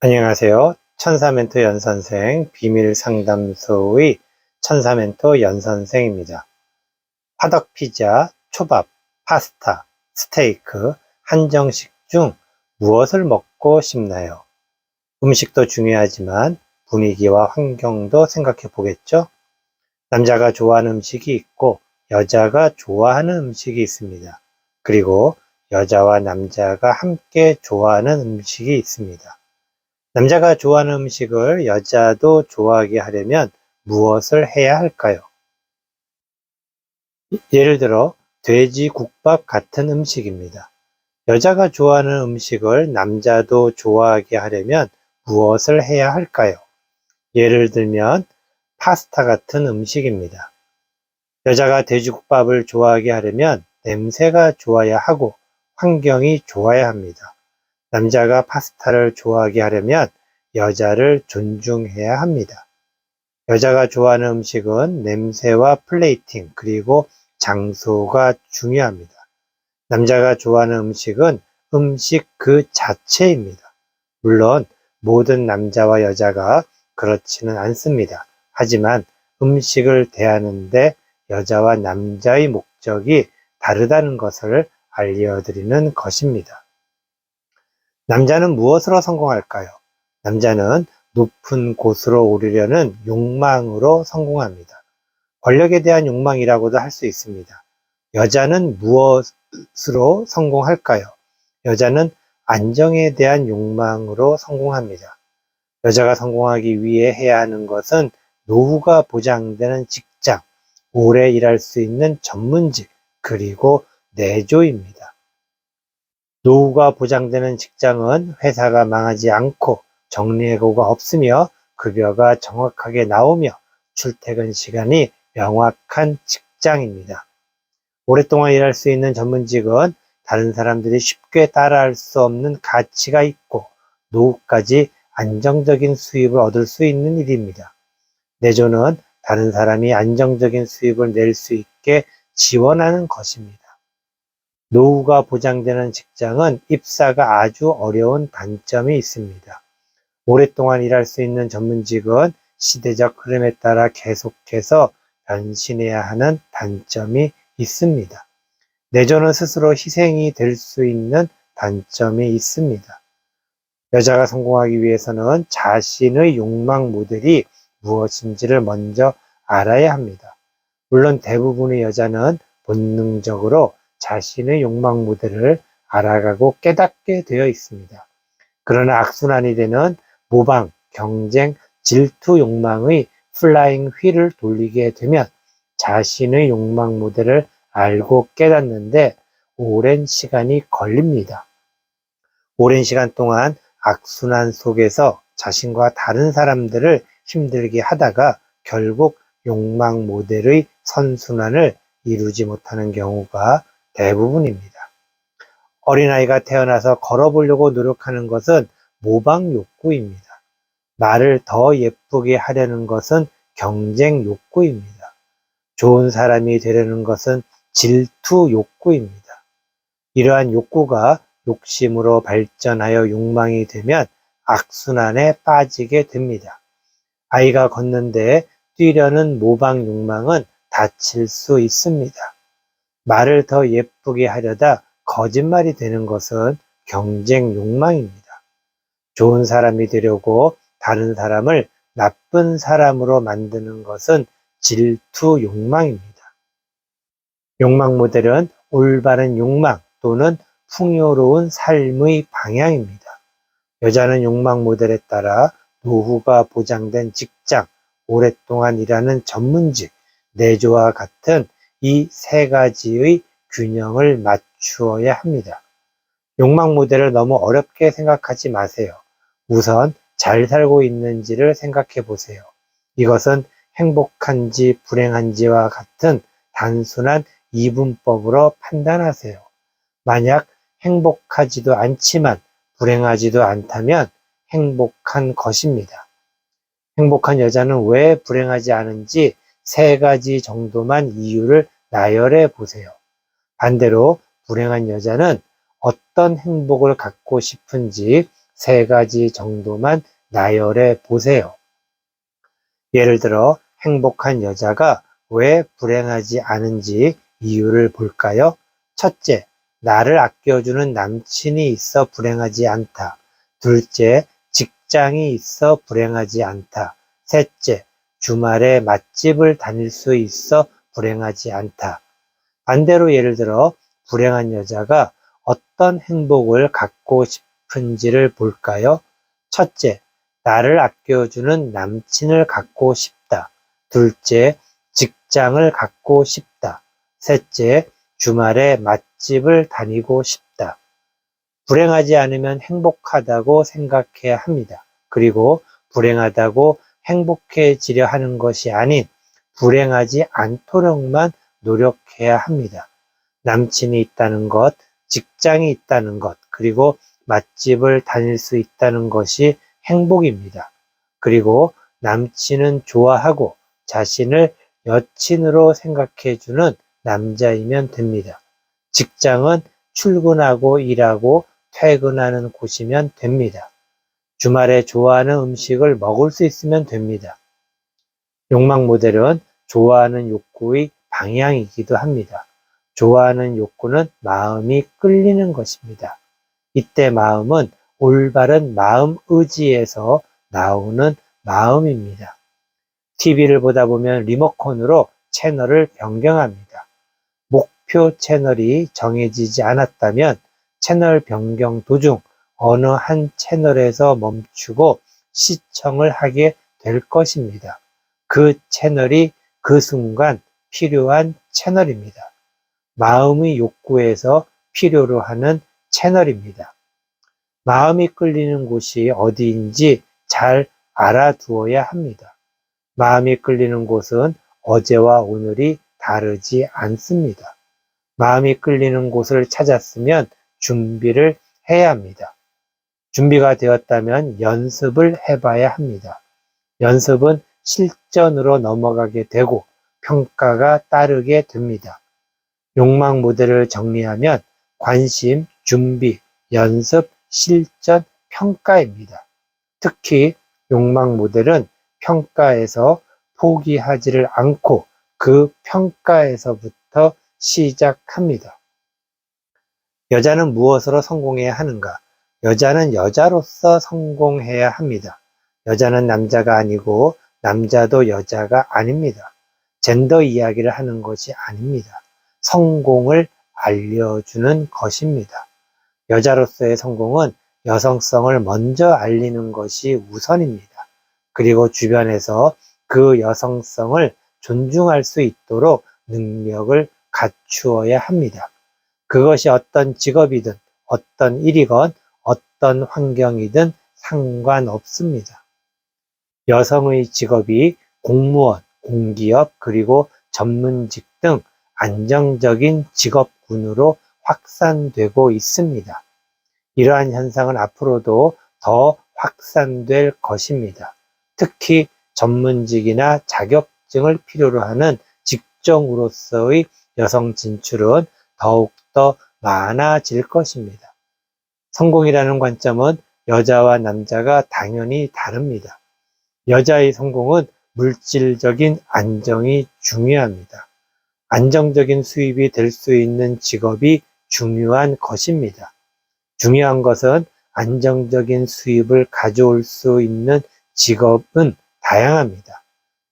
안녕하세요. 천사멘토 연선생 비밀상담소의 천사멘토 연선생입니다. 화덕피자, 초밥, 파스타, 스테이크, 한정식 중 무엇을 먹고 싶나요? 음식도 중요하지만 분위기와 환경도 생각해 보겠죠? 남자가 좋아하는 음식이 있고 여자가 좋아하는 음식이 있습니다. 그리고 여자와 남자가 함께 좋아하는 음식이 있습니다. 남자가 좋아하는 음식을 여자도 좋아하게 하려면 무엇을 해야 할까요? 예를 들어 돼지국밥 같은 음식입니다. 여자가 좋아하는 음식을 남자도 좋아하게 하려면 무엇을 해야 할까요? 예를 들면 파스타 같은 음식입니다. 여자가 돼지국밥을 좋아하게 하려면 냄새가 좋아야 하고 환경이 좋아야 합니다. 남자가 파스타를 좋아하게 하려면 여자를 존중해야 합니다. 여자가 좋아하는 음식은 냄새와 플레이팅 그리고 장소가 중요합니다. 남자가 좋아하는 음식은 음식 그 자체입니다. 물론 모든 남자와 여자가 그렇지는 않습니다. 하지만 음식을 대하는데 여자와 남자의 목적이 다르다는 것을 알려드리는 것입니다. 남자는 무엇으로 성공할까요? 남자는 높은 곳으로 오르려는 욕망으로 성공합니다. 권력에 대한 욕망이라고도 할 수 있습니다. 여자는 무엇으로 성공할까요? 여자는 안정에 대한 욕망으로 성공합니다. 여자가 성공하기 위해 해야 하는 것은 노후가 보장되는 직장, 오래 일할 수 있는 전문직, 그리고 내조입니다. 노후가 보장되는 직장은 회사가 망하지 않고 정리해고가 없으며 급여가 정확하게 나오며 출퇴근 시간이 명확한 직장입니다. 오랫동안 일할 수 있는 전문직은 다른 사람들이 쉽게 따라할 수 없는 가치가 있고 노후까지 안정적인 수입을 얻을 수 있는 일입니다. 내조는 다른 사람이 안정적인 수입을 낼 수 있게 지원하는 것입니다. 노후가 보장되는 직장은 입사가 아주 어려운 단점이 있습니다. 오랫동안 일할 수 있는 전문직은 시대적 흐름에 따라 계속해서 변신해야 하는 단점이 있습니다. 내조는 스스로 희생이 될 수 있는 단점이 있습니다. 여자가 성공하기 위해서는 자신의 욕망 모델이 무엇인지를 먼저 알아야 합니다. 물론 대부분의 여자는 본능적으로 자신의 욕망 모델을 알아가고 깨닫게 되어 있습니다. 그러나 악순환이 되는 모방, 경쟁, 질투 욕망의 플라잉 휠을 돌리게 되면 자신의 욕망 모델을 알고 깨닫는데 오랜 시간이 걸립니다. 오랜 시간 동안 악순환 속에서 자신과 다른 사람들을 힘들게 하다가 결국 욕망 모델의 선순환을 이루지 못하는 경우가 대부분입니다. 어린아이가 태어나서 걸어보려고 노력하는 것은 모방 욕구입니다. 말을 더 예쁘게 하려는 것은 경쟁 욕구입니다. 좋은 사람이 되려는 것은 질투 욕구입니다. 이러한 욕구가 욕심으로 발전하여 욕망이 되면 악순환에 빠지게 됩니다. 아이가 걷는데 뛰려는 모방 욕망은 다칠 수 있습니다. 말을 더 예쁘게 하려다 거짓말이 되는 것은 경쟁 욕망입니다. 좋은 사람이 되려고 다른 사람을 나쁜 사람으로 만드는 것은 질투 욕망입니다. 욕망 모델은 올바른 욕망 또는 풍요로운 삶의 방향입니다. 여자는 욕망 모델에 따라 노후가 보장된 직장, 오랫동안 일하는 전문직, 내조와 같은 이 세 가지의 균형을 맞추어야 합니다. 욕망 모델을 너무 어렵게 생각하지 마세요. 우선 잘 살고 있는지를 생각해 보세요. 이것은 행복한지 불행한지와 같은 단순한 이분법으로 판단하세요. 만약 행복하지도 않지만 불행하지도 않다면 행복한 것입니다. 행복한 여자는 왜 불행하지 않은지 세 가지 정도만 이유를 나열해 보세요. 반대로 불행한 여자는 어떤 행복을 갖고 싶은지 3가지 정도만 나열해 보세요. 예를 들어 행복한 여자가 왜 불행하지 않은지 이유를 볼까요? 첫째, 나를 아껴주는 남친이 있어 불행하지 않다. 둘째, 직장이 있어 불행하지 않다. 셋째, 주말에 맛집을 다닐 수 있어 불행하지 않다. 반대로 예를 들어 불행한 여자가 어떤 행복을 갖고 싶은지를 볼까요? 첫째, 나를 아껴주는 남친을 갖고 싶다. 둘째, 직장을 갖고 싶다. 셋째, 주말에 맛집을 다니고 싶다. 불행하지 않으면 행복하다고 생각해야 합니다. 그리고 불행하다고 행복해지려 하는 것이 아닌 불행하지 않도록만 노력해야 합니다. 남친이 있다는 것, 직장이 있다는 것, 그리고 맛집을 다닐 수 있다는 것이 행복입니다. 그리고 남친은 좋아하고 자신을 여친으로 생각해주는 남자이면 됩니다. 직장은 출근하고 일하고 퇴근하는 곳이면 됩니다. 주말에 좋아하는 음식을 먹을 수 있으면 됩니다. 욕망 모델은 좋아하는 욕구의 방향이기도 합니다. 좋아하는 욕구는 마음이 끌리는 것입니다. 이때 마음은 올바른 마음 의지에서 나오는 마음입니다. TV를 보다 보면 리모컨으로 채널을 변경합니다. 목표 채널이 정해지지 않았다면 채널 변경 도중 어느 한 채널에서 멈추고 시청을 하게 될 것입니다. 그 채널이 그 순간 필요한 채널입니다. 마음의 욕구에서 필요로 하는 채널입니다. 마음이 끌리는 곳이 어디인지 잘 알아두어야 합니다. 마음이 끌리는 곳은 어제와 오늘이 다르지 않습니다. 마음이 끌리는 곳을 찾았으면 준비를 해야 합니다. 준비가 되었다면 연습을 해봐야 합니다. 연습은 실전으로 넘어가게 되고 평가가 따르게 됩니다. 욕망 모델을 정리하면 관심, 준비, 연습, 실전, 평가입니다. 특히 욕망 모델은 평가에서 포기하지를 않고 그 평가에서부터 시작합니다. 여자는 무엇으로 성공해야 하는가? 여자는 여자로서 성공해야 합니다. 여자는 남자가 아니고 남자도 여자가 아닙니다. 젠더 이야기를 하는 것이 아닙니다. 성공을 알려주는 것입니다. 여자로서의 성공은 여성성을 먼저 알리는 것이 우선입니다. 그리고 주변에서 그 여성성을 존중할 수 있도록 능력을 갖추어야 합니다. 그것이 어떤 직업이든 어떤 일이건 어떤 환경이든 상관없습니다. 여성의 직업이 공무원, 공기업, 그리고 전문직 등 안정적인 직업군으로 확산되고 있습니다. 이러한 현상은 앞으로도 더 확산될 것입니다. 특히 전문직이나 자격증을 필요로 하는 직종으로서의 여성 진출은 더욱더 많아질 것입니다. 성공이라는 관점은 여자와 남자가 당연히 다릅니다. 여자의 성공은 물질적인 안정이 중요합니다. 안정적인 수입이 될 수 있는 직업이 중요한 것입니다. 중요한 것은 안정적인 수입을 가져올 수 있는 직업은 다양합니다.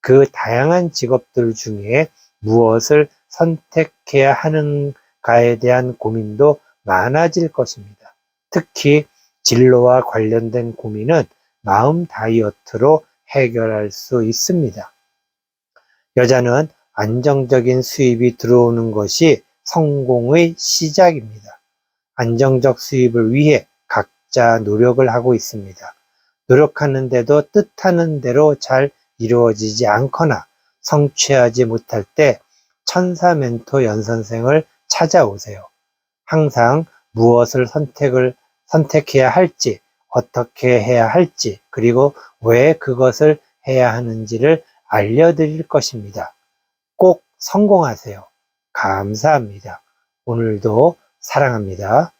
그 다양한 직업들 중에 무엇을 선택해야 하는가에 대한 고민도 많아질 것입니다. 특히 진로와 관련된 고민은 마음 다이어트로 해결할 수 있습니다. 여자는 안정적인 수입이 들어오는 것이 성공의 시작입니다. 안정적 수입을 위해 각자 노력을 하고 있습니다. 노력하는데도 뜻하는 대로 잘 이루어지지 않거나 성취하지 못할 때 천사 멘토 연선생을 찾아오세요. 항상 무엇을 선택해야 할지, 어떻게 해야 할지, 그리고 왜 그것을 해야 하는지를 알려드릴 것입니다. 꼭 성공하세요. 감사합니다. 오늘도 사랑합니다.